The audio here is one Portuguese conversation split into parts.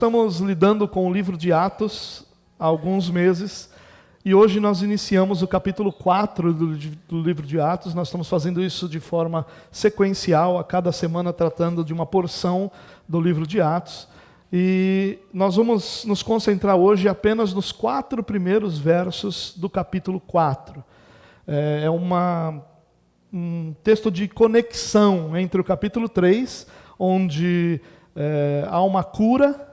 Estamos lidando com o livro de Atos há alguns meses e hoje nós iniciamos o capítulo 4 do livro de Atos. Nós estamos fazendo isso de forma sequencial, a cada semana tratando de uma porção do livro de Atos. E nós vamos nos concentrar hoje apenas nos 4 primeiros versos do capítulo 4. É um texto de conexão entre o capítulo 3, onde há uma cura.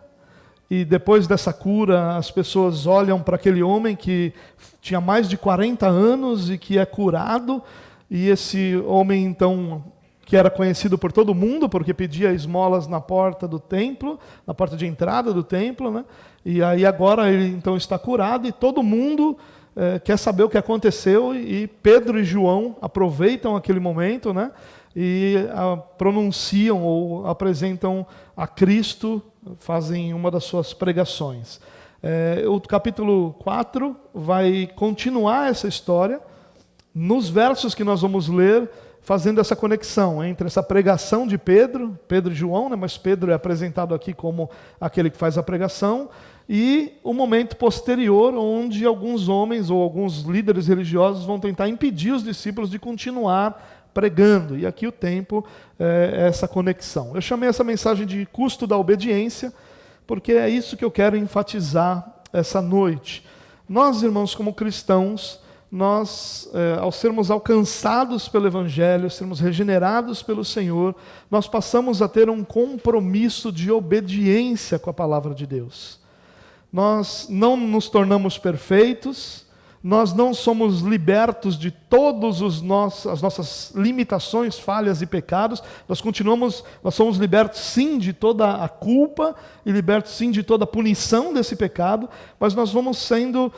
E depois dessa cura, as pessoas olham para aquele homem que tinha mais de 40 anos e que é curado. E esse homem, então, que era conhecido por todo mundo, porque pedia esmolas na porta do templo, na porta de entrada do templo, né? E aí agora ele então está curado e todo mundo quer saber o que aconteceu. E Pedro e João aproveitam aquele momento, né? E pronunciam ou apresentam a Cristo, fazem uma das suas pregações. O capítulo 4 vai continuar essa história, nos versos que nós vamos ler, fazendo essa conexão entre essa pregação de Pedro e João, né, mas Pedro é apresentado aqui como aquele que faz a pregação, e o momento posterior, onde alguns homens ou alguns líderes religiosos vão tentar impedir os discípulos de continuar pregando. E aqui o tempo é essa conexão. Eu chamei essa mensagem de custo da obediência, porque é isso que eu quero enfatizar essa noite. Nós, irmãos, como cristãos, nós, ao sermos alcançados pelo Evangelho, sermos regenerados pelo Senhor, nós passamos a ter um compromisso de obediência com a palavra de Deus. Nós não nos tornamos perfeitos, nós não somos libertos de todas as nossas limitações, falhas e pecados. Nós somos libertos sim de toda a culpa e libertos sim de toda a punição desse pecado, mas nós vamos sendo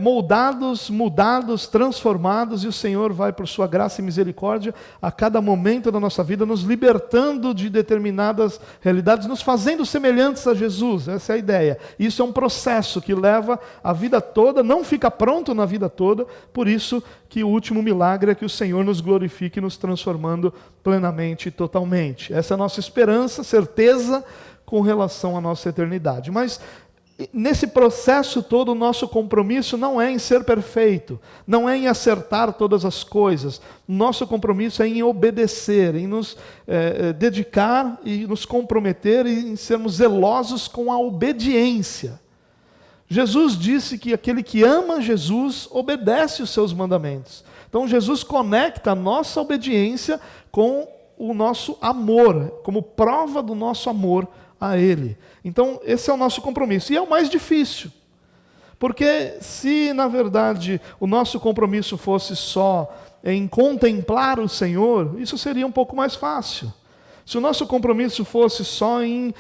moldados, mudados, transformados, e o Senhor vai, por sua graça e misericórdia, a cada momento da nossa vida, nos libertando de determinadas realidades, nos fazendo semelhantes a Jesus. Essa é a ideia. Isso é um processo que leva a vida toda, não fica pronto na vida toda, por isso que o último milagre é que o Senhor nos glorifique, nos transformando plenamente e totalmente. Essa é a nossa esperança, certeza com relação à nossa eternidade. Mas nesse processo todo, o nosso compromisso não é em ser perfeito, não é em acertar todas as coisas. Nosso compromisso é em obedecer, em nos dedicar e nos comprometer e em sermos zelosos com a obediência. Jesus disse que aquele que ama Jesus obedece os seus mandamentos. Então Jesus conecta a nossa obediência com o nosso amor, como prova do nosso amor a Ele. Então esse é o nosso compromisso. E é o mais difícil. Porque se na verdade o nosso compromisso fosse só em contemplar o Senhor, isso seria um pouco mais fácil. Se o nosso compromisso fosse só em,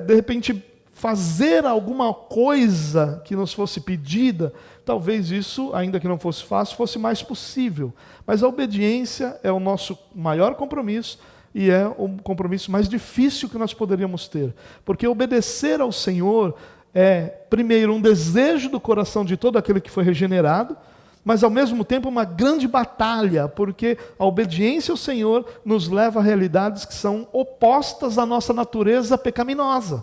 de repente, fazer alguma coisa que nos fosse pedida, talvez isso, ainda que não fosse fácil, fosse mais possível. Mas a obediência é o nosso maior compromisso e é o compromisso mais difícil que nós poderíamos ter. Porque obedecer ao Senhor é, primeiro, um desejo do coração de todo aquele que foi regenerado, mas ao mesmo tempo uma grande batalha, porque a obediência ao Senhor nos leva a realidades que são opostas à nossa natureza pecaminosa.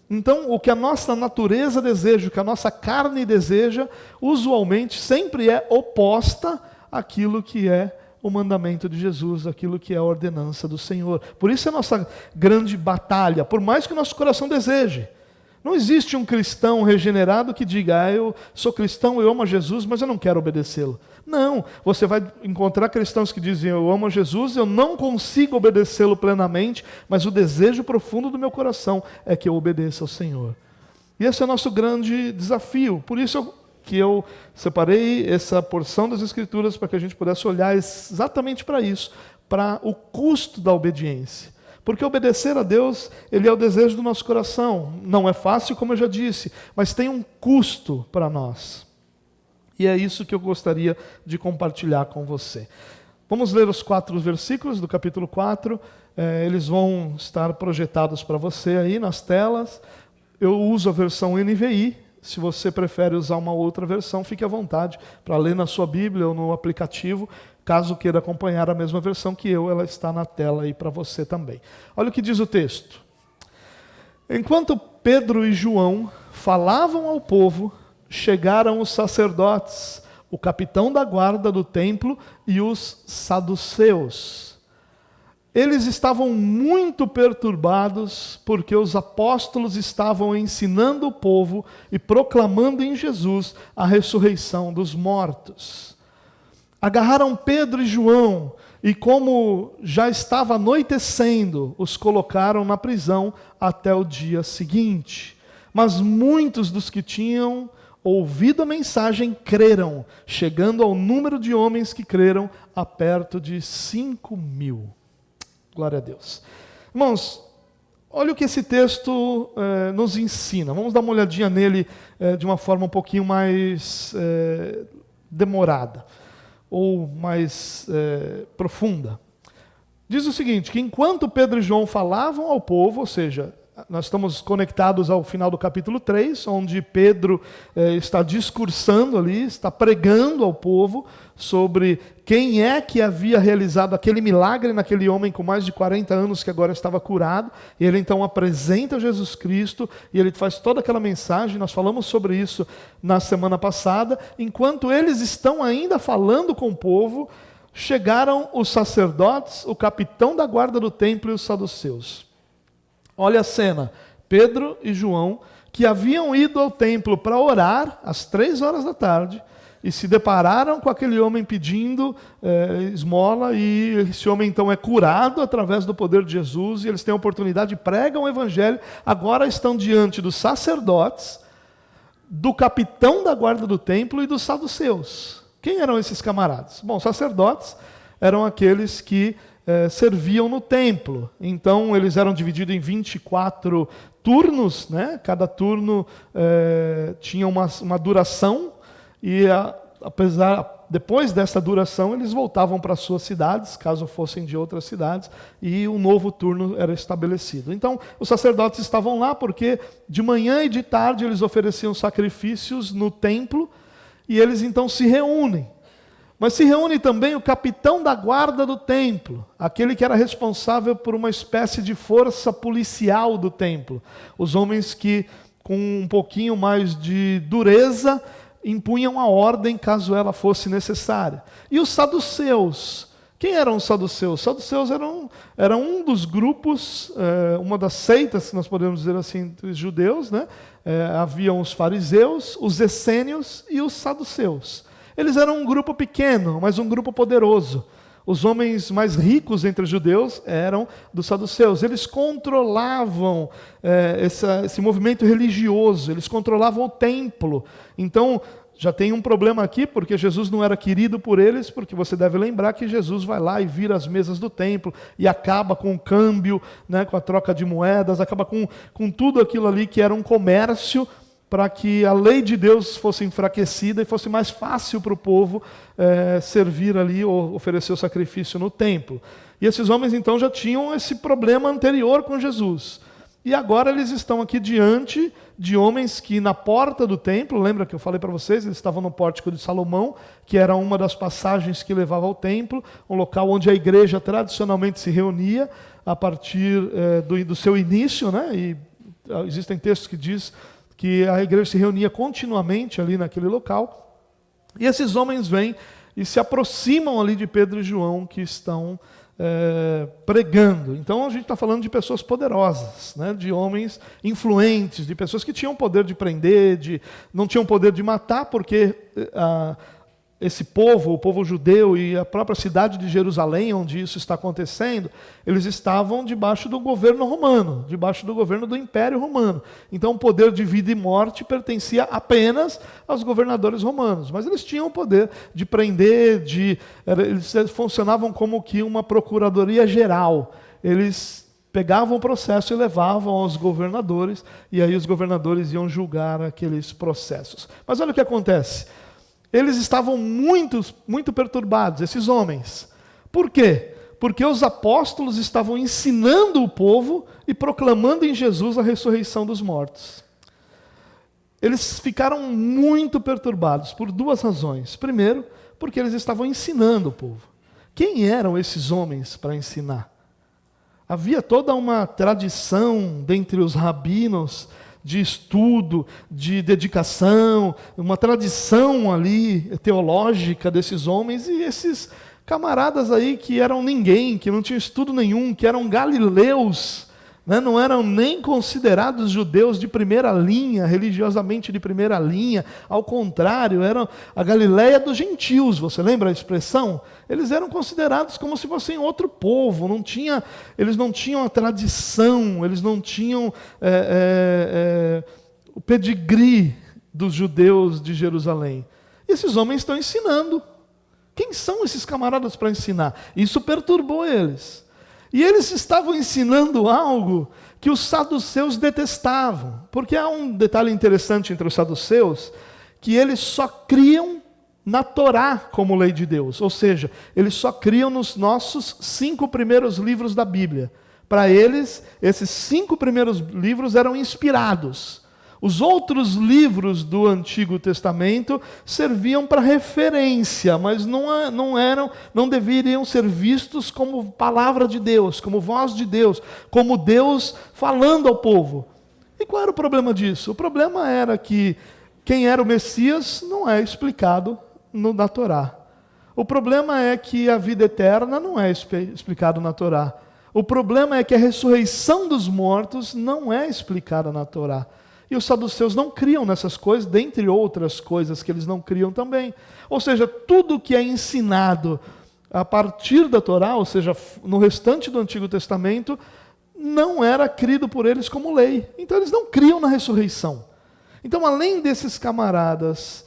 Então, o que a nossa natureza deseja, o que a nossa carne deseja, usualmente sempre é oposta àquilo que é o mandamento de Jesus, aquilo que é a ordenança do Senhor. Por isso é a nossa grande batalha, por mais que o nosso coração deseje. Não existe um cristão regenerado que diga, eu sou cristão, eu amo a Jesus, mas eu não quero obedecê-lo. Não, você vai encontrar cristãos que dizem, eu amo a Jesus, eu não consigo obedecê-lo plenamente, mas o desejo profundo do meu coração é que eu obedeça ao Senhor. E esse é o nosso grande desafio. Por isso que eu separei essa porção das Escrituras para que a gente pudesse olhar exatamente para isso, para o custo da obediência. Porque obedecer a Deus, Ele é o desejo do nosso coração. Não é fácil, como eu já disse, mas tem um custo para nós. E é isso que eu gostaria de compartilhar com você. Vamos ler os 4 versículos do capítulo 4. Eles vão estar projetados para você aí nas telas. Eu uso a versão NVI. Se você prefere usar uma outra versão, fique à vontade para ler na sua Bíblia ou no aplicativo. Caso queira acompanhar a mesma versão que eu, ela está na tela aí para você também. Olha o que diz o texto. Enquanto Pedro e João falavam ao povo, chegaram os sacerdotes, o capitão da guarda do templo e os saduceus. Eles estavam muito perturbados porque os apóstolos estavam ensinando o povo e proclamando em Jesus a ressurreição dos mortos. Agarraram Pedro e João e, como já estava anoitecendo, os colocaram na prisão até o dia seguinte. Mas muitos dos que tinham ouvido a mensagem creram, chegando ao número de homens que creram a perto de 5.000. Glória a Deus. Irmãos, olha o que esse texto nos ensina. Vamos dar uma olhadinha nele de uma forma um pouquinho mais demorada, ou mais profunda. Diz o seguinte, que enquanto Pedro e João falavam ao povo, ou seja, nós estamos conectados ao final do capítulo 3, onde Pedro está discursando ali, está pregando ao povo sobre quem é que havia realizado aquele milagre naquele homem com mais de 40 anos que agora estava curado. E ele então apresenta Jesus Cristo e ele faz toda aquela mensagem. Nós falamos sobre isso na semana passada. Enquanto eles estão ainda falando com o povo, chegaram os sacerdotes, o capitão da guarda do templo e os saduceus. Olha a cena, Pedro e João, que haviam ido ao templo para orar às 3 da tarde, e se depararam com aquele homem pedindo esmola, e esse homem então é curado através do poder de Jesus, e eles têm a oportunidade, pregam o evangelho, agora estão diante dos sacerdotes, do capitão da guarda do templo e dos saduceus. Quem eram esses camaradas? Bom, sacerdotes eram aqueles que serviam no templo. Então eles eram divididos em 24 turnos, né? Cada turno tinha uma duração, e depois dessa duração eles voltavam para suas cidades, caso fossem de outras cidades, e um novo turno era estabelecido. Então os sacerdotes estavam lá porque de manhã e de tarde eles ofereciam sacrifícios no templo, e eles então se reúnem. Mas se reúne também o capitão da guarda do templo, aquele que era responsável por uma espécie de força policial do templo. Os homens que, com um pouquinho mais de dureza, impunham a ordem caso ela fosse necessária. E os saduceus. Quem eram os saduceus? Os saduceus eram um dos grupos, uma das seitas, nós podemos dizer assim, entre os judeus, né? Haviam os fariseus, os essênios e os saduceus. Eles eram um grupo pequeno, mas um grupo poderoso. Os homens mais ricos entre os judeus eram dos saduceus. Eles controlavam esse movimento religioso, eles controlavam o templo. Então, já tem um problema aqui, porque Jesus não era querido por eles, porque você deve lembrar que Jesus vai lá e vira as mesas do templo, e acaba com o câmbio, né, com a troca de moedas, acaba com tudo aquilo ali que era um comércio, para que a lei de Deus fosse enfraquecida e fosse mais fácil para o povo servir ali ou oferecer o sacrifício no templo. E esses homens então já tinham esse problema anterior com Jesus. E agora eles estão aqui diante de homens que na porta do templo, lembra que eu falei para vocês, eles estavam no pórtico de Salomão, que era uma das passagens que levava ao templo, um local onde a igreja tradicionalmente se reunia a partir do seu início, né? E existem textos que dizem que a igreja se reunia continuamente ali naquele local. E esses homens vêm e se aproximam ali de Pedro e João, que estão pregando. Então a gente está falando de pessoas poderosas, né? De homens influentes, de pessoas que tinham poder de prender, não tinham poder de matar, porque esse povo, o povo judeu e a própria cidade de Jerusalém, onde isso está acontecendo, eles estavam debaixo do governo romano, debaixo do governo do Império Romano. Então o poder de vida e morte pertencia apenas aos governadores romanos, mas eles tinham o poder de prender, eles funcionavam como que uma procuradoria geral. Eles pegavam o processo e levavam aos governadores, e aí os governadores iam julgar aqueles processos. Mas olha o que acontece. Eles estavam muito perturbados, esses homens. Por quê? Porque os apóstolos estavam ensinando o povo e proclamando em Jesus a ressurreição dos mortos. Eles ficaram muito perturbados por duas razões. Primeiro, porque eles estavam ensinando o povo. Quem eram esses homens para ensinar? Havia toda uma tradição dentre os rabinos de estudo, de dedicação, uma tradição ali teológica desses homens, e esses camaradas aí que eram ninguém, que não tinham estudo nenhum, que eram galileus, né, não eram nem considerados judeus de primeira linha, religiosamente de primeira linha, ao contrário, eram a Galileia dos gentios, você lembra a expressão? Eles eram considerados como se fossem outro povo, eles não tinham a tradição, eles não tinham o pedigree dos judeus de Jerusalém. E esses homens estão ensinando. Quem são esses camaradas para ensinar? Isso perturbou eles. E eles estavam ensinando algo que os saduceus detestavam. Porque há um detalhe interessante entre os saduceus, que eles só criam na Torá como lei de Deus. Ou seja, eles só criam nos nossos 5 primeiros livros da Bíblia. Para eles, esses 5 primeiros livros eram inspirados. Os outros livros do Antigo Testamento serviam para referência, mas não deveriam ser vistos como palavra de Deus, como voz de Deus, como Deus falando ao povo. E qual era o problema disso? O problema era que quem era o Messias não é explicado na Torá. O problema é que a vida eterna não é explicado na Torá. O problema é que a ressurreição dos mortos não é explicada na Torá. E os saduceus não criam nessas coisas, dentre outras coisas que eles não criam também. Ou seja, tudo que é ensinado a partir da Torá, ou seja, no restante do Antigo Testamento, não era crido por eles como lei. Então eles não criam na ressurreição. Então, além desses camaradas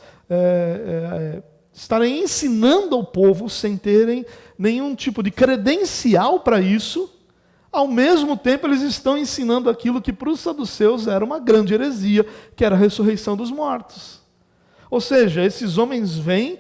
estarem ensinando ao povo sem terem nenhum tipo de credencial para isso, ao mesmo tempo eles estão ensinando aquilo que para os saduceus era uma grande heresia, que era a ressurreição dos mortos. Ou seja, esses homens vêm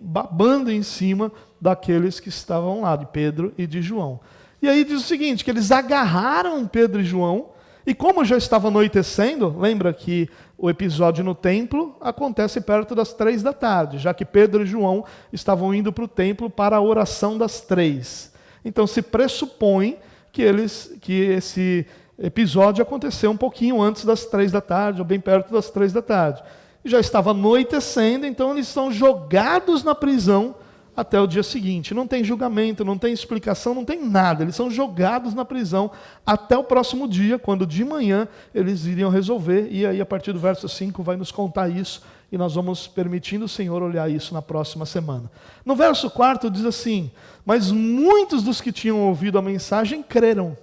babando em cima daqueles que estavam lá, de Pedro e de João. E aí diz o seguinte, que eles agarraram Pedro e João, e como já estava anoitecendo, lembra que o episódio no templo acontece perto das 3 da tarde, já que Pedro e João estavam indo para o templo para a oração das 3. Então se pressupõe que esse episódio aconteceu um pouquinho antes das 3 da tarde, ou bem perto das 3 da tarde. E já estava anoitecendo, então eles são jogados na prisão até o dia seguinte. Não tem julgamento, não tem explicação, não tem nada. Eles são jogados na prisão até o próximo dia, quando de manhã eles iriam resolver. E aí, a partir do verso 5, vai nos contar isso. E nós vamos permitindo o Senhor olhar isso na próxima semana. No verso 4 diz assim: mas muitos dos que tinham ouvido a mensagem creram.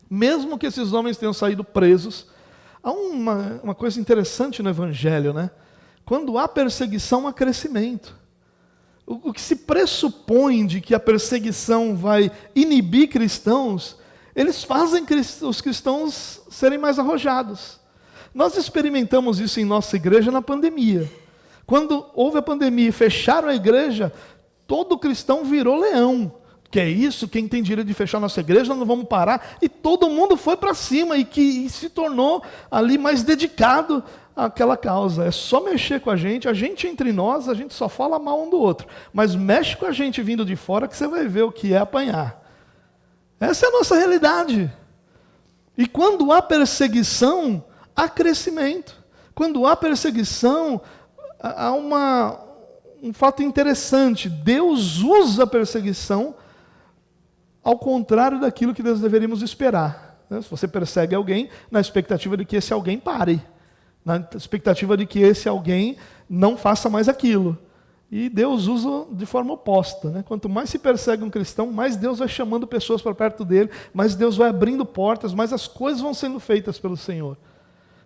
Mesmo que esses homens tenham saído presos. Há uma coisa interessante no Evangelho, né? Quando há perseguição, há crescimento. O que se pressupõe de que a perseguição vai inibir cristãos, eles fazem os cristãos serem mais arrojados. Nós experimentamos isso em nossa igreja na pandemia. Quando houve a pandemia e fecharam a igreja, todo cristão virou leão. Que é isso? Quem tem direito de fechar nossa igreja, não vamos parar. E todo mundo foi para cima e se tornou ali mais dedicado àquela causa. É só mexer com a gente entre nós, a gente só fala mal um do outro. Mas mexe com a gente vindo de fora que você vai ver o que é apanhar. Essa é a nossa realidade. E quando há perseguição, há crescimento. Quando há perseguição, há um fato interessante. Deus usa a perseguição ao contrário daquilo que nós deveríamos esperar. Se você persegue alguém, na expectativa de que esse alguém pare. Na expectativa de que esse alguém não faça mais aquilo. E Deus usa de forma oposta, né? Quanto mais se persegue um cristão, mais Deus vai chamando pessoas para perto dele, mais Deus vai abrindo portas, mais as coisas vão sendo feitas pelo Senhor.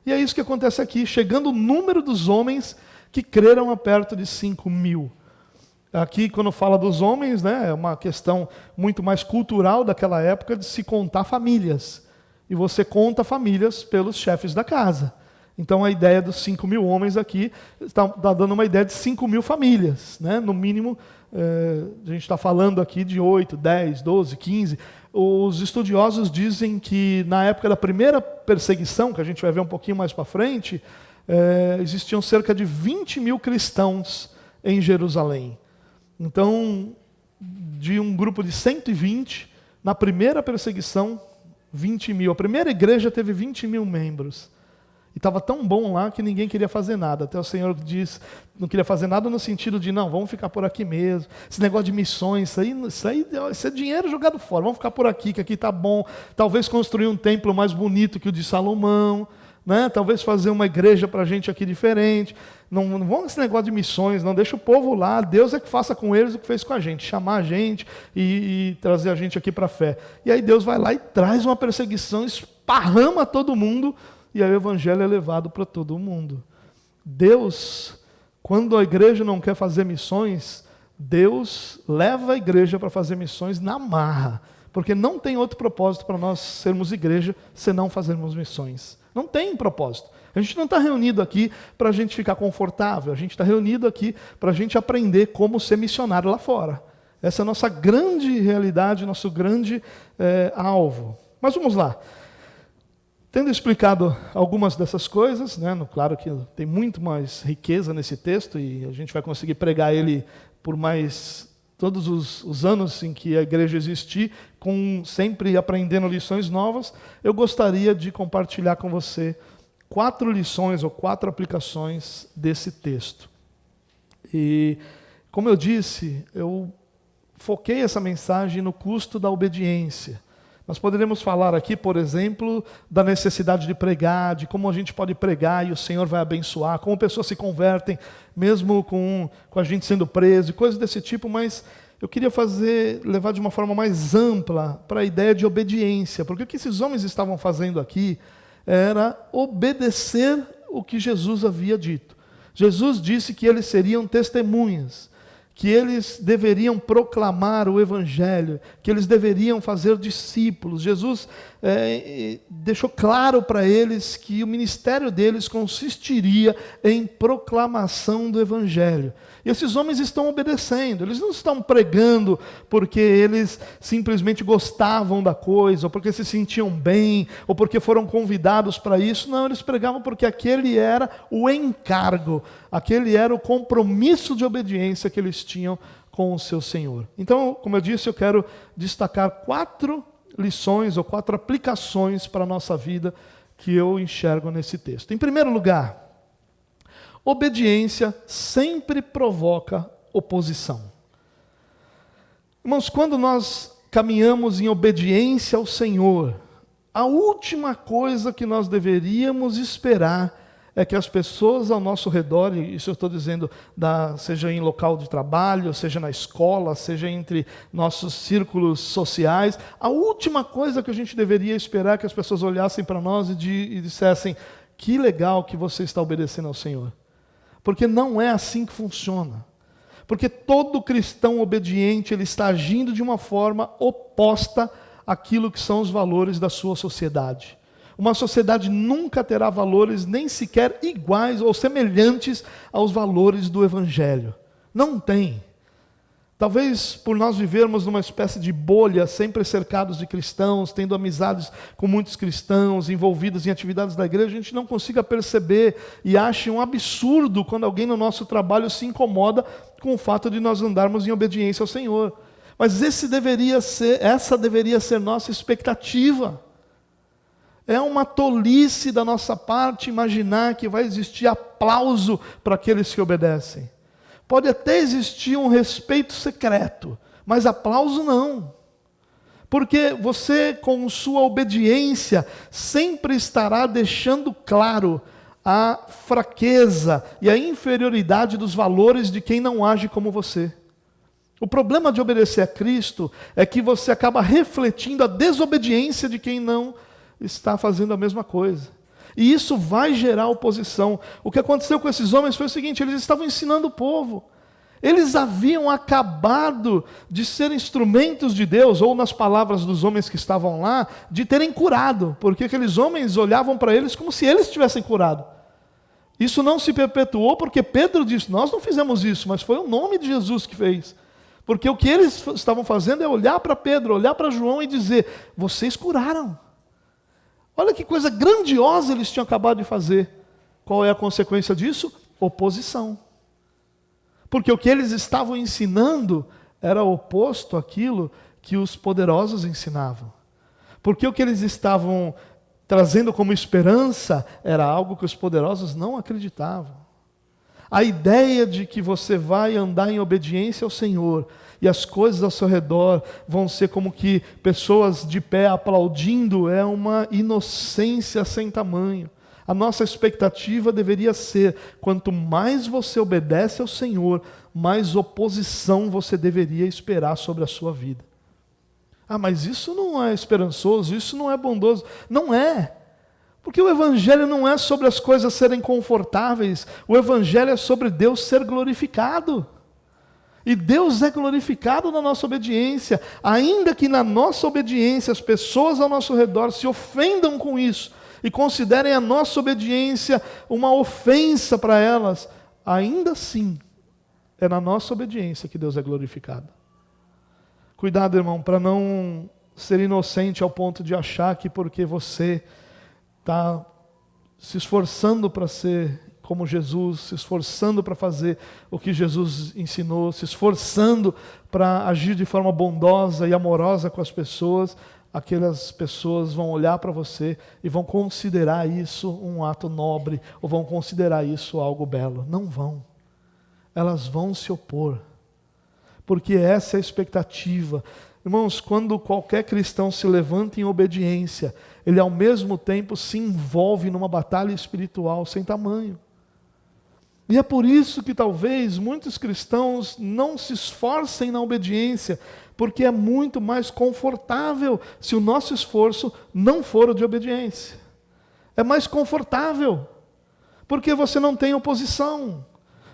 E é isso que acontece aqui, chegando o número dos homens que creram a perto de 5.000. Aqui, quando fala dos homens, né, é uma questão muito mais cultural daquela época de se contar famílias. E você conta famílias pelos chefes da casa. Então a ideia dos 5.000 homens aqui está dando uma ideia de 5.000 famílias. Né? No mínimo, a gente está falando aqui de 8, 10, 12, 15. Os estudiosos dizem que na época da primeira perseguição, que a gente vai ver um pouquinho mais para frente, existiam cerca de 20.000 cristãos em Jerusalém. Então, de um grupo de 120, Na primeira perseguição, 20 mil. A primeira igreja teve 20 mil membros. E estava tão bom lá que ninguém queria fazer nada. Até o Senhor diz, não queria fazer nada no sentido de, não, vamos ficar por aqui mesmo. Esse negócio de missões, isso é dinheiro jogado fora. Vamos ficar por aqui, que aqui está bom. Talvez construir um templo mais bonito que o de Salomão. Né? Talvez fazer uma igreja para a gente aqui diferente. Não vamos nesse negócio de missões, não. Deixa o povo lá. Deus é que faça com eles o que fez com a gente. Chamar a gente e trazer a gente aqui para a fé. E aí Deus vai lá e traz uma perseguição, esparrama todo mundo. E aí o evangelho é levado para todo mundo. Deus, quando a igreja não quer fazer missões, Deus leva a igreja para fazer missões na marra. Porque não tem outro propósito para nós sermos igreja, senão fazermos missões. Não tem propósito. A gente não está reunido aqui para a gente ficar confortável. A gente está reunido aqui para a gente aprender como ser missionário lá fora. Essa é a nossa grande realidade, nosso grande alvo. Mas vamos lá. Tendo explicado algumas dessas coisas, né, claro que tem muito mais riqueza nesse texto e a gente vai conseguir pregar ele por mais todos os anos em que a igreja existir, sempre aprendendo lições novas, eu gostaria de compartilhar com você 4 lições ou 4 aplicações desse texto. E, como eu disse, eu foquei essa mensagem no custo da obediência. Nós poderíamos falar aqui, por exemplo, da necessidade de pregar, de como a gente pode pregar e o Senhor vai abençoar, como pessoas se convertem, mesmo com a gente sendo preso, coisas desse tipo, mas eu queria levar de uma forma mais ampla para a ideia de obediência, porque o que esses homens estavam fazendo aqui era obedecer o que Jesus havia dito. Jesus disse que eles seriam testemunhas, que eles deveriam proclamar o Evangelho, que eles deveriam fazer discípulos. Jesus deixou claro para eles que o ministério deles consistiria em proclamação do Evangelho. E esses homens estão obedecendo, eles não estão pregando porque eles simplesmente gostavam da coisa, ou porque se sentiam bem, ou porque foram convidados para isso. Não, eles pregavam porque aquele era o encargo, aquele era o compromisso de obediência que eles tinham com o seu Senhor. Então, como eu disse, eu quero destacar 4 lições ou 4 aplicações para a nossa vida que eu enxergo nesse texto. Em primeiro lugar, obediência sempre provoca oposição. Irmãos, quando nós caminhamos em obediência ao Senhor, a última coisa que nós deveríamos esperar é que as pessoas ao nosso redor, e isso eu estou dizendo, seja em local de trabalho, seja na escola, seja entre nossos círculos sociais, a última coisa que a gente deveria esperar é que as pessoas olhassem para nós e dissessem: que legal que você está obedecendo ao Senhor. Porque não é assim que funciona. Porque todo cristão obediente, ele está agindo de uma forma oposta àquilo que são os valores da sua sociedade. Uma sociedade nunca terá valores nem sequer iguais ou semelhantes aos valores do Evangelho. Não tem. Talvez por nós vivermos numa espécie de bolha, sempre cercados de cristãos, tendo amizades com muitos cristãos, envolvidos em atividades da igreja, a gente não consiga perceber e ache um absurdo quando alguém no nosso trabalho se incomoda com o fato de nós andarmos em obediência ao Senhor. Mas essa deveria ser nossa expectativa. É uma tolice da nossa parte imaginar que vai existir aplauso para aqueles que obedecem. Pode até existir um respeito secreto, mas aplauso não. Porque você, com sua obediência, sempre estará deixando claro a fraqueza e a inferioridade dos valores de quem não age como você. O problema de obedecer a Cristo é que você acaba refletindo a desobediência de quem não está fazendo a mesma coisa. E isso vai gerar oposição. O que aconteceu com esses homens foi o seguinte: eles estavam ensinando o povo. Eles haviam acabado de ser instrumentos de Deus, ou nas palavras dos homens que estavam lá, de terem curado, porque aqueles homens olhavam para eles como se eles tivessem curado. Isso não se perpetuou porque Pedro disse: nós não fizemos isso, mas foi o nome de Jesus que fez. Porque o que eles estavam fazendo é olhar para Pedro, olhar para João e dizer: vocês curaram. Olha que coisa grandiosa eles tinham acabado de fazer. Qual é a consequência disso? Oposição. Porque o que eles estavam ensinando era oposto àquilo que os poderosos ensinavam. Porque o que eles estavam trazendo como esperança era algo que os poderosos não acreditavam. A ideia de que você vai andar em obediência ao Senhor e as coisas ao seu redor vão ser como que pessoas de pé aplaudindo é uma inocência sem tamanho. A nossa expectativa deveria ser: quanto mais você obedece ao Senhor, mais oposição você deveria esperar sobre a sua vida. Ah, mas isso não é esperançoso, isso não é bondoso. Não é. Porque o Evangelho não é sobre as coisas serem confortáveis. O Evangelho é sobre Deus ser glorificado. E Deus é glorificado na nossa obediência. Ainda que na nossa obediência as pessoas ao nosso redor se ofendam com isso e considerem a nossa obediência uma ofensa para elas, ainda assim é na nossa obediência que Deus é glorificado. Cuidado, irmão, para não ser inocente ao ponto de achar que porque você está se esforçando para ser como Jesus, se esforçando para fazer o que Jesus ensinou, se esforçando para agir de forma bondosa e amorosa com as pessoas, aquelas pessoas vão olhar para você e vão considerar isso um ato nobre, ou vão considerar isso algo belo. Não vão. Elas vão se opor. Porque essa é a expectativa. Irmãos, quando qualquer cristão se levanta em obediência, ele ao mesmo tempo se envolve numa batalha espiritual sem tamanho. E é por isso que talvez muitos cristãos não se esforcem na obediência, porque é muito mais confortável se o nosso esforço não for o de obediência. É mais confortável, porque você não tem oposição,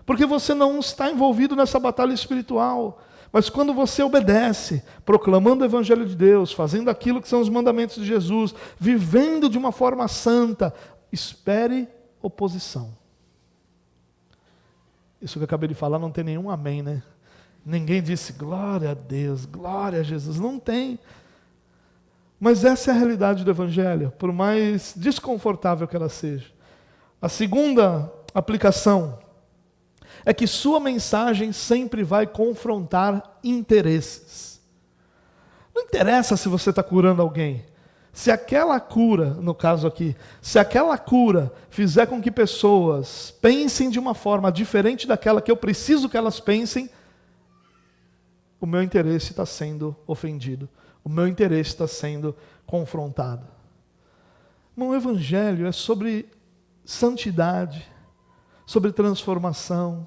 porque você não está envolvido nessa batalha espiritual. Mas quando você obedece, proclamando o Evangelho de Deus, fazendo aquilo que são os mandamentos de Jesus, vivendo de uma forma santa, espere oposição. Isso que eu acabei de falar não tem nenhum amém, né? Ninguém disse glória a Deus, glória a Jesus. Não tem. Mas essa é a realidade do Evangelho, por mais desconfortável que ela seja. A segunda aplicação é que sua mensagem sempre vai confrontar interesses. Não interessa se você está curando alguém. Se aquela cura, no caso aqui, se aquela cura fizer com que pessoas pensem de uma forma diferente daquela que eu preciso que elas pensem, o meu interesse está sendo ofendido. O meu interesse está sendo confrontado. O Evangelho é sobre santidade, sobre transformação,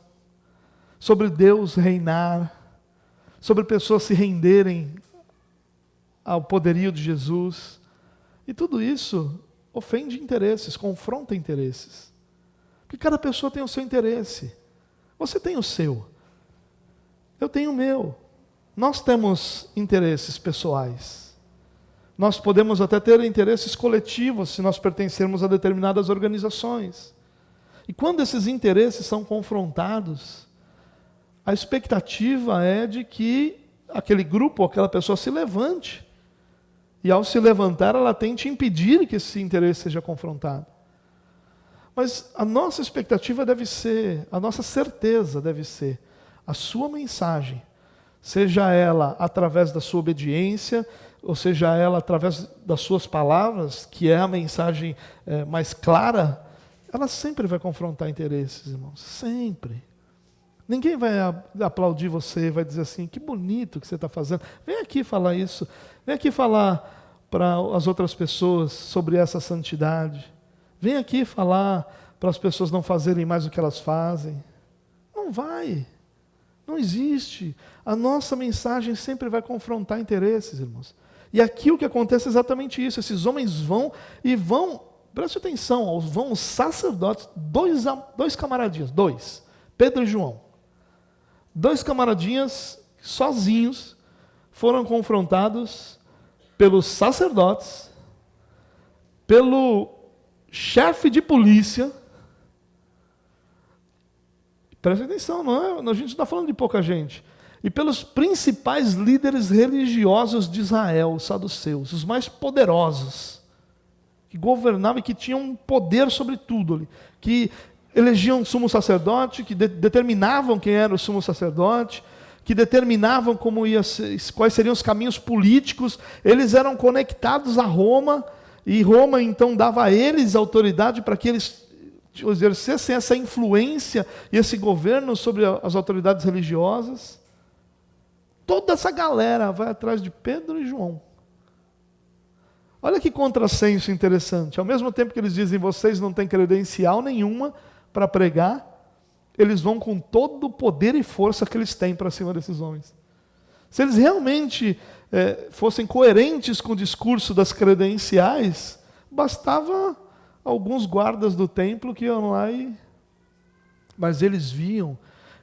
sobre Deus reinar, sobre pessoas se renderem ao poderio de Jesus. E tudo isso ofende interesses, confronta interesses. Porque cada pessoa tem o seu interesse. Você tem o seu. Eu tenho o meu. Nós temos interesses pessoais. Nós podemos até ter interesses coletivos se nós pertencermos a determinadas organizações. E quando esses interesses são confrontados, a expectativa é de que aquele grupo, aquela pessoa se levante. E ao se levantar, ela tente impedir que esse interesse seja confrontado. Mas a nossa expectativa deve ser, a nossa certeza deve ser, a sua mensagem, seja ela através da sua obediência, ou seja ela através das suas palavras, que é a mensagem mais clara, ela sempre vai confrontar interesses, irmãos, sempre. Ninguém vai aplaudir você, vai dizer assim, que bonito que você está fazendo. Vem aqui falar isso, vem aqui falar para as outras pessoas sobre essa santidade. Vem aqui falar para as pessoas não fazerem mais o que elas fazem. Não vai, não existe. A nossa mensagem sempre vai confrontar interesses, irmãos. E aqui o que acontece é exatamente isso, esses homens vão, preste atenção, vão os sacerdotes, dois camaradinhas, Pedro e João. Dois camaradinhas sozinhos foram confrontados pelos sacerdotes, pelo chefe de polícia. Preste atenção, a gente não está falando de pouca gente. E pelos principais líderes religiosos de Israel, os saduceus, os mais poderosos, que governavam e que tinham poder sobre tudo ali, que elegiam sumo sacerdote, que determinavam quem era o sumo sacerdote, que determinavam quais seriam os caminhos políticos. Eles eram conectados a Roma, e Roma então dava a eles autoridade para que eles exercessem essa influência e esse governo sobre as autoridades religiosas. Toda essa galera vai atrás de Pedro e João. Olha que contrassenso interessante. Ao mesmo tempo que eles dizem, vocês não têm credencial nenhuma para pregar, eles vão com todo o poder e força que eles têm para cima desses homens. Se eles realmente fossem coerentes com o discurso das credenciais, bastava alguns guardas do templo que iam lá e... Mas eles viam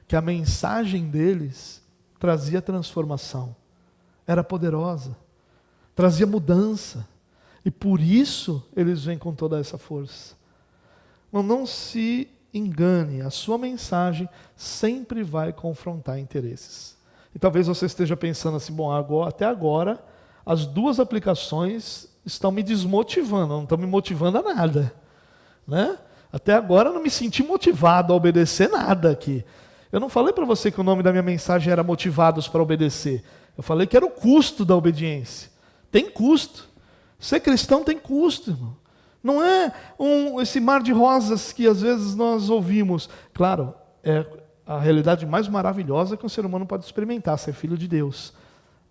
que a mensagem deles trazia transformação, era poderosa, trazia mudança. E por isso eles vêm com toda essa força. Não se engane, a sua mensagem sempre vai confrontar interesses. E talvez você esteja pensando assim, bom, até agora as duas aplicações estão me desmotivando, não estão me motivando a nada. Né? Até agora eu não me senti motivado a obedecer nada aqui. Eu não falei para você que o nome da minha mensagem era motivados para obedecer. Eu falei que era o custo da obediência. Tem custo. Ser cristão tem custo, irmão. Não é esse mar de rosas que às vezes nós ouvimos. Claro, é a realidade mais maravilhosa que um ser humano pode experimentar, ser filho de Deus.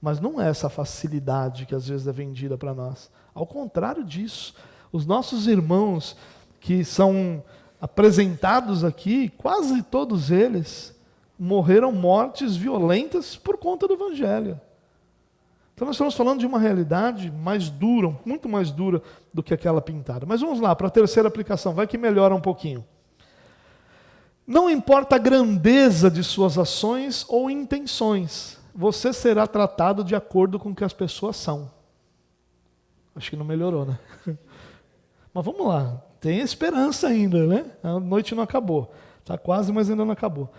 Mas não é essa facilidade que às vezes é vendida para nós. Ao contrário disso, os nossos irmãos que são apresentados aqui, quase todos eles morreram mortes violentas por conta do Evangelho. Então nós estamos falando de uma realidade mais dura, muito mais dura do que aquela pintada. Mas vamos lá, para a terceira aplicação, vai que melhora um pouquinho. Não importa a grandeza de suas ações ou intenções, você será tratado de acordo com o que as pessoas são. Acho que não melhorou, né? Mas vamos lá, tem esperança ainda, né? A noite não acabou. Está quase, mas ainda não acabou.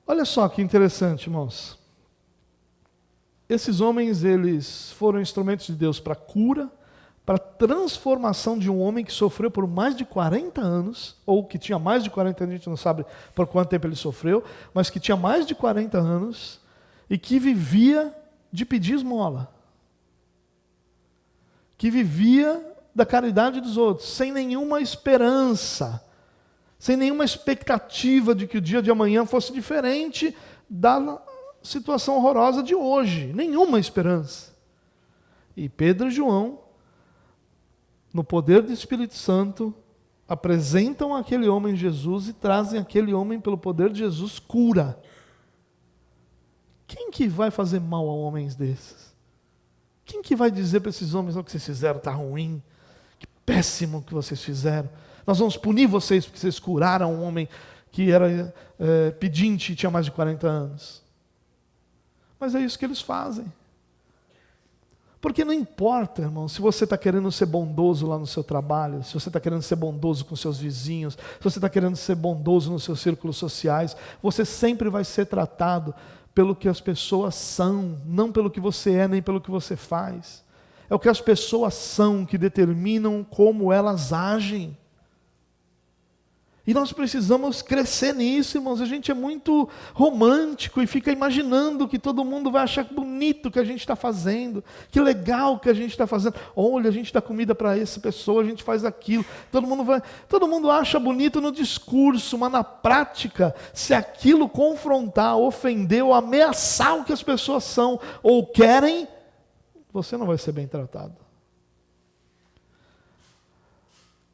Olha só que interessante, irmãos. Esses homens, eles foram instrumentos de Deus para cura, para transformação de um homem que sofreu por mais de 40 anos, ou que tinha mais de 40 anos, a gente não sabe por quanto tempo ele sofreu, mas que tinha mais de 40 anos e que vivia de pedir esmola. Que vivia da caridade dos outros, sem nenhuma esperança, sem nenhuma expectativa de que o dia de amanhã fosse diferente da situação horrorosa de hoje, nenhuma esperança. E Pedro e João, no poder do Espírito Santo, apresentam aquele homem Jesus e trazem aquele homem pelo poder de Jesus cura. Quem que vai fazer mal a homens desses? Quem que vai dizer para esses homens, o que vocês fizeram está ruim, que péssimo que vocês fizeram, nós vamos punir vocês porque vocês curaram um homem que era pedinte e tinha mais de 40 anos. Mas é isso que eles fazem. Porque não importa, irmão, se você está querendo ser bondoso lá no seu trabalho, se você está querendo ser bondoso com seus vizinhos, se você está querendo ser bondoso nos seus círculos sociais, você sempre vai ser tratado pelo que as pessoas são, não pelo que você é, nem pelo que você faz. É o que as pessoas são que determinam como elas agem. E nós precisamos crescer nisso, irmãos. A gente é muito romântico e fica imaginando que todo mundo vai achar bonito o que a gente está fazendo, que legal o que a gente está fazendo. Olha, a gente dá comida para essa pessoa, a gente faz aquilo. Todo mundo acha bonito no discurso, mas na prática, se aquilo confrontar, ofender ou ameaçar o que as pessoas são ou querem, você não vai ser bem tratado.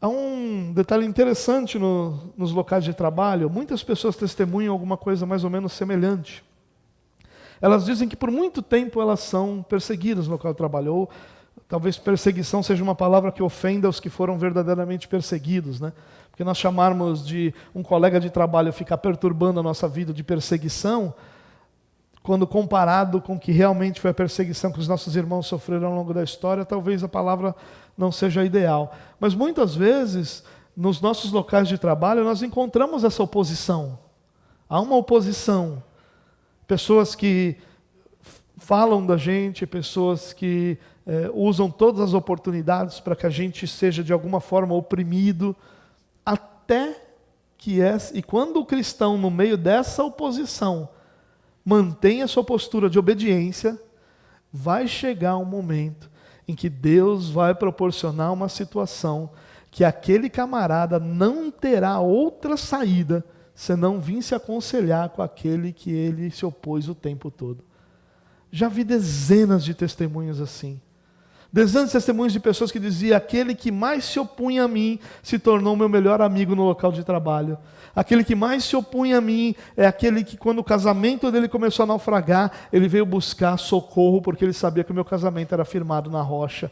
Há um detalhe interessante nos locais de trabalho. Muitas pessoas testemunham alguma coisa mais ou menos semelhante. Elas dizem que por muito tempo elas são perseguidas no local de trabalho. Ou talvez perseguição seja uma palavra que ofenda os que foram verdadeiramente perseguidos, né? Porque nós chamarmos de um colega de trabalho ficar perturbando a nossa vida de perseguição, quando comparado com o que realmente foi a perseguição que os nossos irmãos sofreram ao longo da história, talvez a palavra não seja ideal. Mas muitas vezes, nos nossos locais de trabalho, nós encontramos essa oposição. Há uma oposição. Pessoas que falam da gente, pessoas que usam todas as oportunidades para que a gente seja de alguma forma oprimido, e quando o cristão, no meio dessa oposição, mantenha sua postura de obediência, vai chegar um momento em que Deus vai proporcionar uma situação que aquele camarada não terá outra saída senão vir se aconselhar com aquele que ele se opôs o tempo todo. Já vi dezenas de testemunhos assim. Dezenas de testemunhos de pessoas que diziam: aquele que mais se opunha a mim se tornou meu melhor amigo no local de trabalho. Aquele que mais se opunha a mim é aquele que, quando o casamento dele começou a naufragar, ele veio buscar socorro porque ele sabia que o meu casamento era firmado na rocha.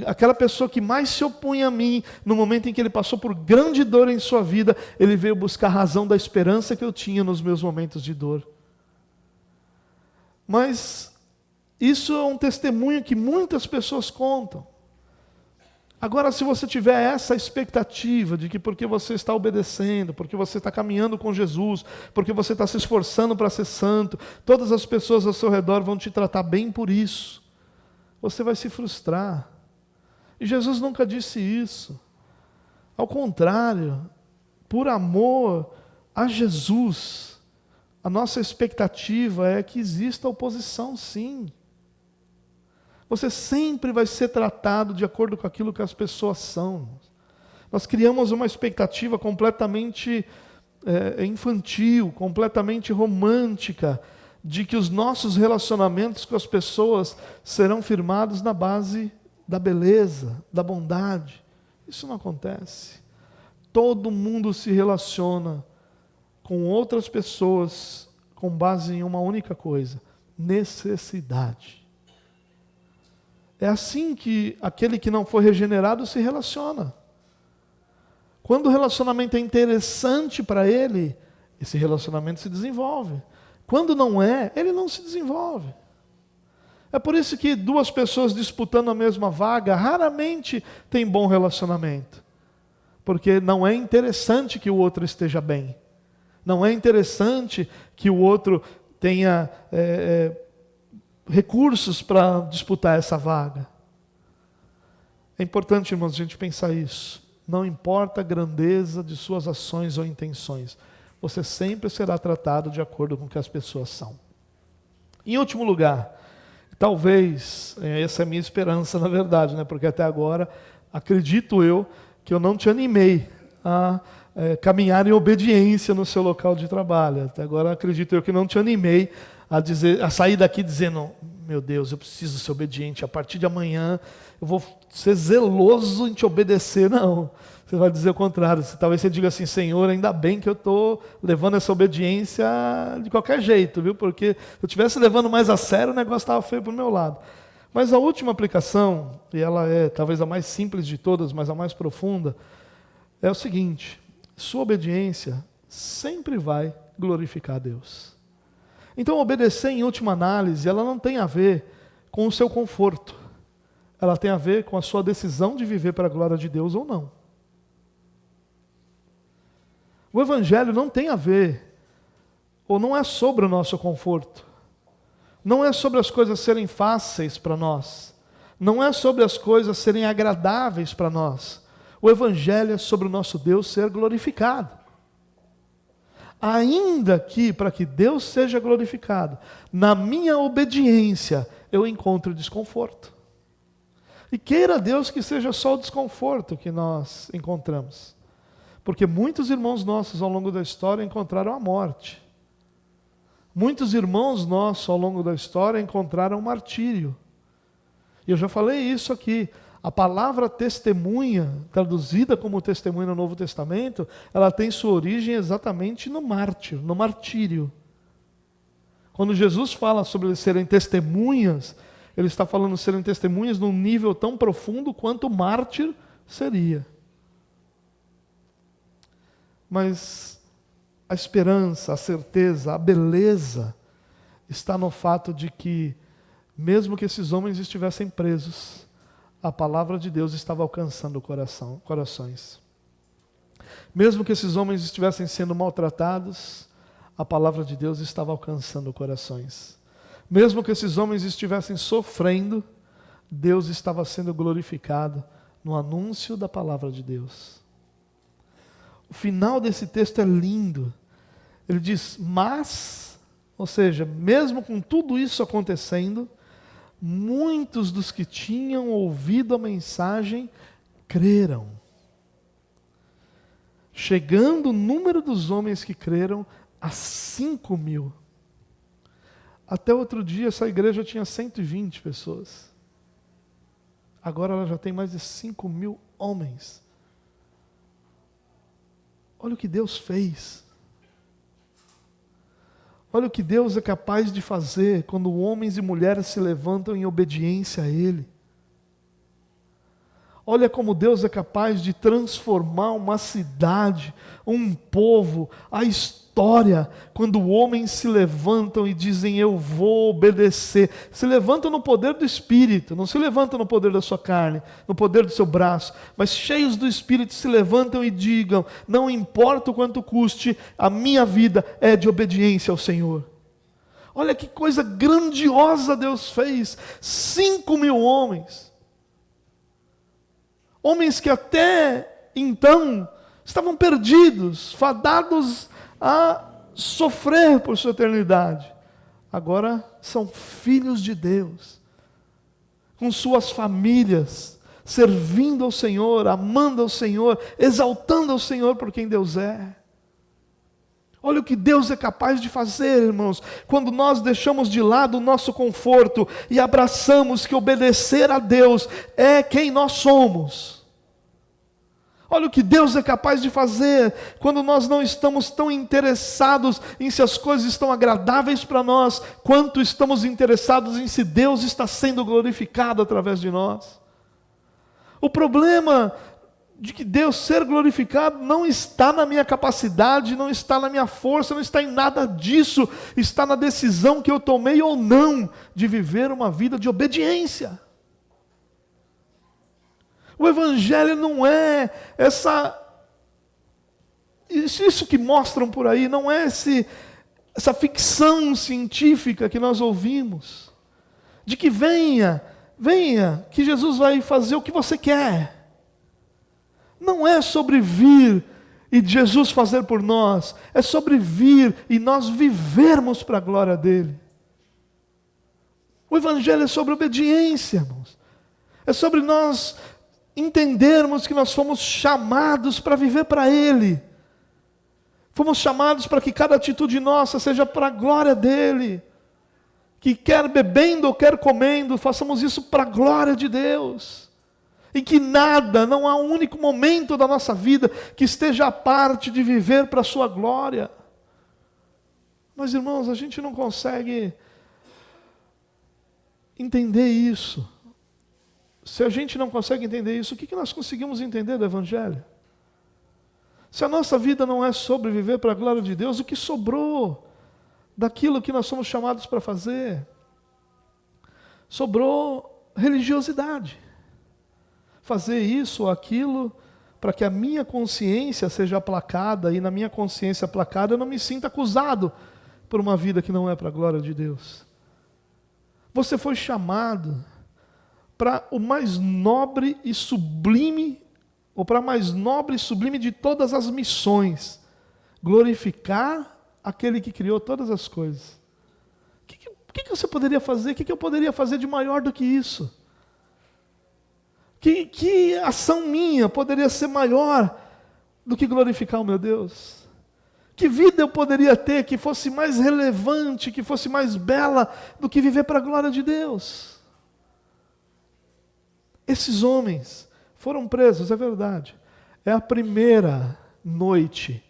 Aquela pessoa que mais se opunha a mim, no momento em que ele passou por grande dor em sua vida, ele veio buscar a razão da esperança que eu tinha nos meus momentos de dor. Mas isso é um testemunho que muitas pessoas contam. Agora, se você tiver essa expectativa de que porque você está obedecendo, porque você está caminhando com Jesus, porque você está se esforçando para ser santo, todas as pessoas ao seu redor vão te tratar bem por isso, você vai se frustrar. E Jesus nunca disse isso. Ao contrário, por amor a Jesus, a nossa expectativa é que exista oposição, sim. Você sempre vai ser tratado de acordo com aquilo que as pessoas são. Nós criamos uma expectativa completamente infantil, completamente romântica, de que os nossos relacionamentos com as pessoas serão firmados na base da beleza, da bondade. Isso não acontece. Todo mundo se relaciona com outras pessoas com base em uma única coisa: necessidade. É assim que aquele que não foi regenerado se relaciona. Quando o relacionamento é interessante para ele, esse relacionamento se desenvolve. Quando não é, ele não se desenvolve. É por isso que duas pessoas disputando a mesma vaga raramente têm bom relacionamento. Porque não é interessante que o outro esteja bem. Não é interessante que o outro tenha recursos para disputar essa vaga. É importante, irmãos, a gente pensar isso. Não importa a grandeza de suas ações ou intenções, você sempre será tratado de acordo com o que as pessoas são. Em último lugar, talvez, essa é a minha esperança na verdade, porque até agora, acredito eu, que eu não te animei a caminhar em obediência no seu local de trabalho. Até agora, acredito eu que não te animei a sair daqui dizendo: meu Deus, eu preciso ser obediente, a partir de amanhã eu vou ser zeloso em te obedecer. Não, você vai dizer o contrário. Talvez você diga assim: Senhor, ainda bem que eu estou levando essa obediência de qualquer jeito, viu? Porque se eu estivesse levando mais a sério, o negócio estava feio para o meu lado. Mas a última aplicação, e ela é talvez a mais simples de todas, mas a mais profunda, é o seguinte: sua obediência sempre vai glorificar a Deus. Então, obedecer, em última análise, ela não tem a ver com o seu conforto. Ela tem a ver com a sua decisão de viver para a glória de Deus ou não. O Evangelho não tem a ver, ou não é sobre o nosso conforto. Não é sobre as coisas serem fáceis para nós. Não é sobre as coisas serem agradáveis para nós. O Evangelho é sobre o nosso Deus ser glorificado. Ainda que, para que Deus seja glorificado, na minha obediência, eu encontro desconforto. E queira Deus que seja só o desconforto que nós encontramos. Porque muitos irmãos nossos ao longo da história encontraram a morte. Muitos irmãos nossos ao longo da história encontraram o martírio. E eu já falei isso aqui. A palavra testemunha, traduzida como testemunha no Novo Testamento, ela tem sua origem exatamente no mártir, no martírio. Quando Jesus fala sobre eles serem testemunhas, ele está falando de serem testemunhas num nível tão profundo quanto o mártir seria. Mas a esperança, a certeza, a beleza está no fato de que, mesmo que esses homens estivessem presos, a palavra de Deus estava alcançando corações. Mesmo que esses homens estivessem sendo maltratados, a palavra de Deus estava alcançando corações. Mesmo que esses homens estivessem sofrendo, Deus estava sendo glorificado no anúncio da palavra de Deus. O final desse texto é lindo. Ele diz: mas Ou seja, mesmo com tudo isso acontecendo, muitos dos que tinham ouvido a mensagem creram. Chegando o número dos homens que creram a 5.000. Até outro dia, essa igreja tinha 120 pessoas. Agora ela já tem mais de 5.000 homens. Olha o que Deus fez. Olha o que Deus é capaz de fazer quando homens e mulheres se levantam em obediência a Ele. Olha como Deus é capaz de transformar uma cidade, um povo, a história, quando homens se levantam e dizem, eu vou obedecer. Se levantam no poder do Espírito, não se levantam no poder da sua carne, no poder do seu braço, mas cheios do Espírito se levantam e digam, não importa o quanto custe, a minha vida é de obediência ao Senhor. Olha que coisa grandiosa Deus fez, 5.000 homens. Homens que até então estavam perdidos, fadados a sofrer por sua eternidade. Agora são filhos de Deus, com suas famílias, servindo ao Senhor, amando ao Senhor, exaltando ao Senhor por quem Deus é. Olha o que Deus é capaz de fazer, irmãos, quando nós deixamos de lado o nosso conforto e abraçamos que obedecer a Deus é quem nós somos. Olha o que Deus é capaz de fazer quando nós não estamos tão interessados em se as coisas estão agradáveis para nós, quanto estamos interessados em se Deus está sendo glorificado através de nós. O problema de que Deus ser glorificado não está na minha capacidade, não está na minha força, não está em nada disso, está na decisão que eu tomei ou não de viver uma vida de obediência. O Evangelho não é isso que mostram por aí, não é essa ficção científica que nós ouvimos, de que venha, que Jesus vai fazer o que você quer. Não é sobre vir e Jesus fazer por nós, é sobre vir e nós vivermos para a glória dEle. O Evangelho é sobre obediência, irmãos. É sobre nós entendermos que nós fomos chamados para viver para Ele. Fomos chamados para que cada atitude nossa seja para a glória dEle. Que quer bebendo ou quer comendo, façamos isso para a glória de Deus. E que nada, não há um único momento da nossa vida que esteja à parte de viver para a sua glória. Mas, irmãos, a gente não consegue entender isso. Se a gente não consegue entender isso, o que nós conseguimos entender do Evangelho? Se a nossa vida não é sobre viver para a glória de Deus, o que sobrou daquilo que nós somos chamados para fazer? Sobrou religiosidade. Fazer isso ou aquilo para que a minha consciência seja aplacada, e na minha consciência aplacada eu não me sinta acusado por uma vida que não é para a glória de Deus. Você foi chamado para o mais nobre e sublime, ou para a mais nobre e sublime de todas as missões, glorificar aquele que criou todas as coisas. O que você poderia fazer? O que eu poderia fazer de maior do que isso? Que ação minha poderia ser maior do que glorificar o meu Deus? Que vida eu poderia ter que fosse mais relevante, que fosse mais bela do que viver para a glória de Deus? Esses homens foram presos, é verdade. É a primeira noite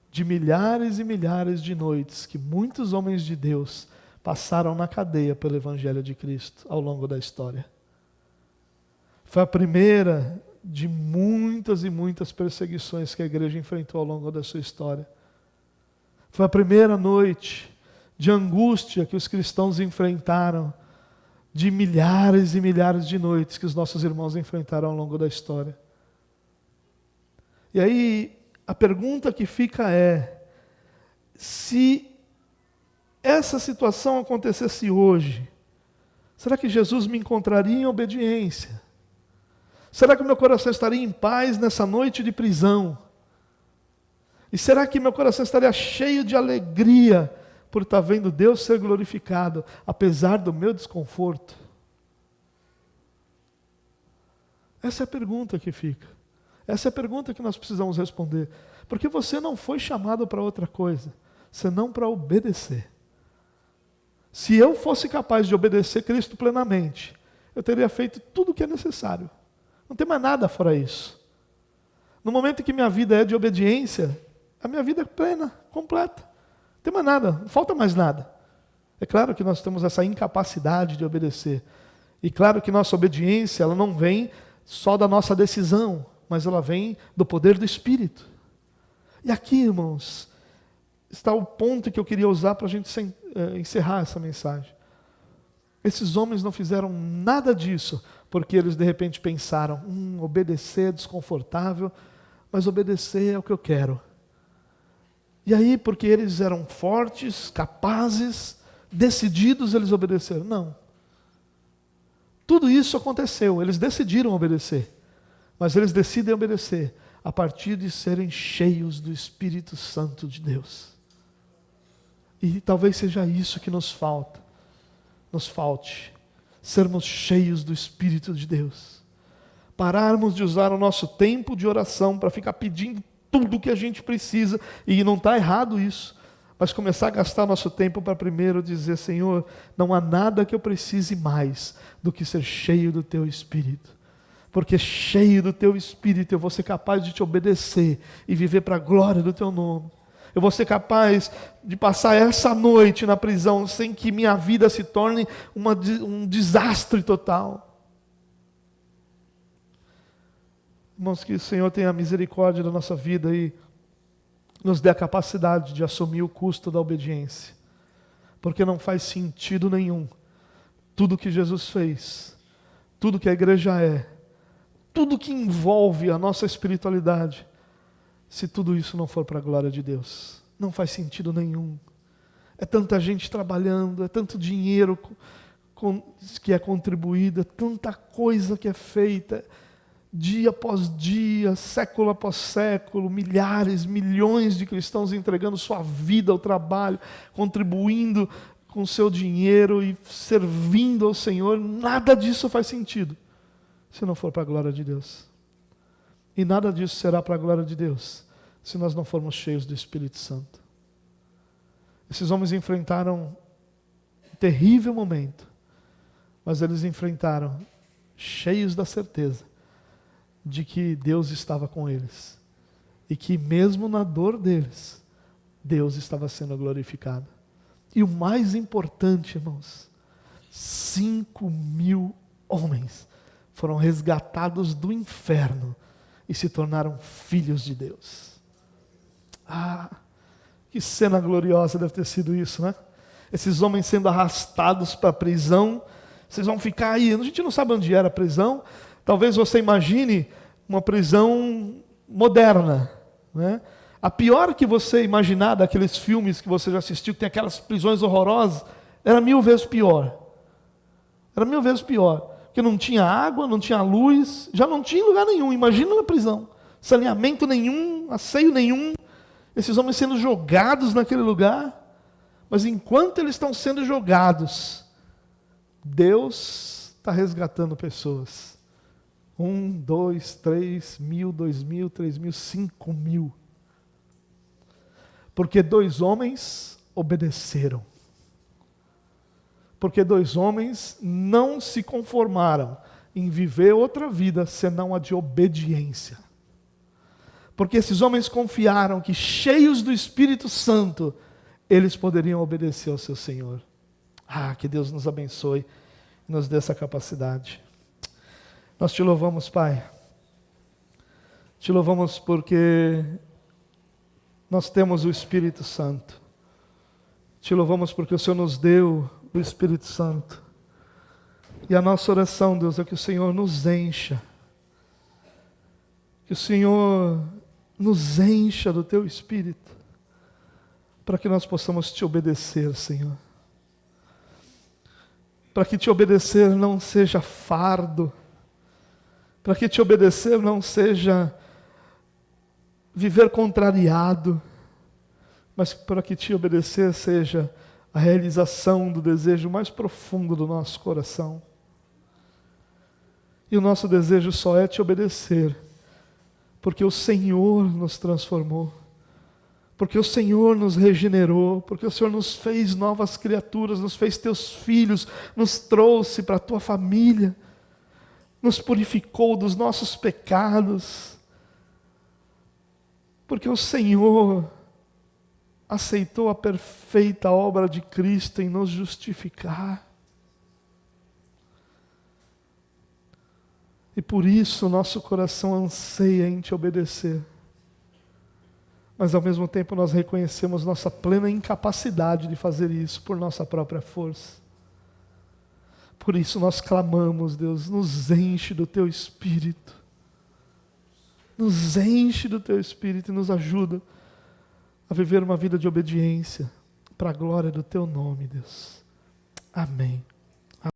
de milhares e milhares de noites que muitos homens de Deus passaram na cadeia pelo Evangelho de Cristo ao longo da história. Foi a primeira de muitas e muitas perseguições que a igreja enfrentou ao longo da sua história. Foi a primeira noite de angústia que os cristãos enfrentaram, de milhares e milhares de noites que os nossos irmãos enfrentaram ao longo da história. E aí, a pergunta que fica é, se essa situação acontecesse hoje, será que Jesus me encontraria em obediência? Será que o meu coração estaria em paz nessa noite de prisão? E será que meu coração estaria cheio de alegria por estar vendo Deus ser glorificado, apesar do meu desconforto? Essa é a pergunta que fica. Essa é a pergunta que nós precisamos responder. Porque você não foi chamado para outra coisa, senão para obedecer. Se eu fosse capaz de obedecer Cristo plenamente, eu teria feito tudo o que é necessário. Não tem mais nada fora isso. No momento em que minha vida é de obediência, a minha vida é plena, completa. Não tem mais nada, não falta mais nada. É claro que nós temos essa incapacidade de obedecer. E claro que nossa obediência, ela não vem só da nossa decisão, mas ela vem do poder do Espírito. E aqui, irmãos, está o ponto que eu queria usar para a gente encerrar essa mensagem. Esses homens não fizeram nada disso, porque eles de repente pensaram, obedecer é desconfortável, mas obedecer é o que eu quero. E aí, porque eles eram fortes, capazes, decididos, eles obedeceram. Não. Tudo isso aconteceu, eles decidiram obedecer. Mas eles decidem obedecer a partir de serem cheios do Espírito Santo de Deus. E talvez seja isso que nos falte, sermos cheios do Espírito de Deus. Pararmos de usar o nosso tempo de oração para ficar pedindo tudo o que a gente precisa, e não está errado isso, mas começar a gastar nosso tempo para primeiro dizer, Senhor, não há nada que eu precise mais do que ser cheio do Teu Espírito. Porque cheio do Teu Espírito eu vou ser capaz de Te obedecer e viver para a glória do Teu nome. Eu vou ser capaz de passar essa noite na prisão sem que minha vida se torne um desastre total. Irmãos, que o Senhor tenha misericórdia da nossa vida e nos dê a capacidade de assumir o custo da obediência. Porque não faz sentido nenhum tudo que Jesus fez, tudo que a igreja é, tudo que envolve a nossa espiritualidade, se tudo isso não for para a glória de Deus. Não faz sentido nenhum. É tanta gente trabalhando, é tanto dinheiro que é contribuído, é tanta coisa que é feita, dia após dia, século após século, milhares, milhões de cristãos entregando sua vida ao trabalho, contribuindo com seu dinheiro e servindo ao Senhor. Nada disso faz sentido se não for para a glória de Deus. E nada disso será para a glória de Deus se nós não formos cheios do Espírito Santo. Esses homens enfrentaram um terrível momento, mas eles enfrentaram cheios da certeza de que Deus estava com eles e que mesmo na dor deles, Deus estava sendo glorificado. E o mais importante, irmãos, 5.000 homens foram resgatados do inferno e se tornaram filhos de Deus. Ah, que cena gloriosa deve ter sido isso, né? Esses homens sendo arrastados para a prisão, vocês vão ficar aí, a gente não sabe onde era a prisão, talvez você imagine uma prisão moderna, né? A pior que você imaginar daqueles filmes que você já assistiu, que tem aquelas prisões horrorosas, era 1000 vezes pior. Era 1000 vezes pior. Porque não tinha água, não tinha luz, já não tinha lugar nenhum. Imagina na prisão. Saneamento nenhum, asseio nenhum. Esses homens sendo jogados naquele lugar. Mas enquanto eles estão sendo jogados, Deus está resgatando pessoas. 1, 2, 3 mil, 2 mil, 3 mil, 5 mil. Porque 2 homens obedeceram. Porque 2 homens não se conformaram em viver outra vida senão a de obediência. Porque esses homens confiaram que, cheios do Espírito Santo, eles poderiam obedecer ao seu Senhor. Ah, que Deus nos abençoe e nos dê essa capacidade. Nós te louvamos, Pai. Te louvamos porque nós temos o Espírito Santo. Te louvamos porque o Senhor nos deu o Espírito Santo. E a nossa oração, Deus, é que o Senhor nos encha. Que o Senhor nos encha do Teu Espírito, para que nós possamos Te obedecer, Senhor. Para que Te obedecer não seja fardo, para que Te obedecer não seja viver contrariado, mas para que te obedecer seja a realização do desejo mais profundo do nosso coração. E o nosso desejo só é te obedecer, porque o Senhor nos transformou, porque o Senhor nos regenerou, porque o Senhor nos fez novas criaturas, nos fez teus filhos, nos trouxe para a tua família, nos purificou dos nossos pecados, porque o Senhor aceitou a perfeita obra de Cristo em nos justificar. E por isso o nosso coração anseia em te obedecer. Mas ao mesmo tempo nós reconhecemos nossa plena incapacidade de fazer isso por nossa própria força. Por isso nós clamamos, Deus, nos enche do Teu Espírito. Nos enche do Teu Espírito e nos ajuda a viver uma vida de obediência para a glória do Teu nome, Deus. Amém.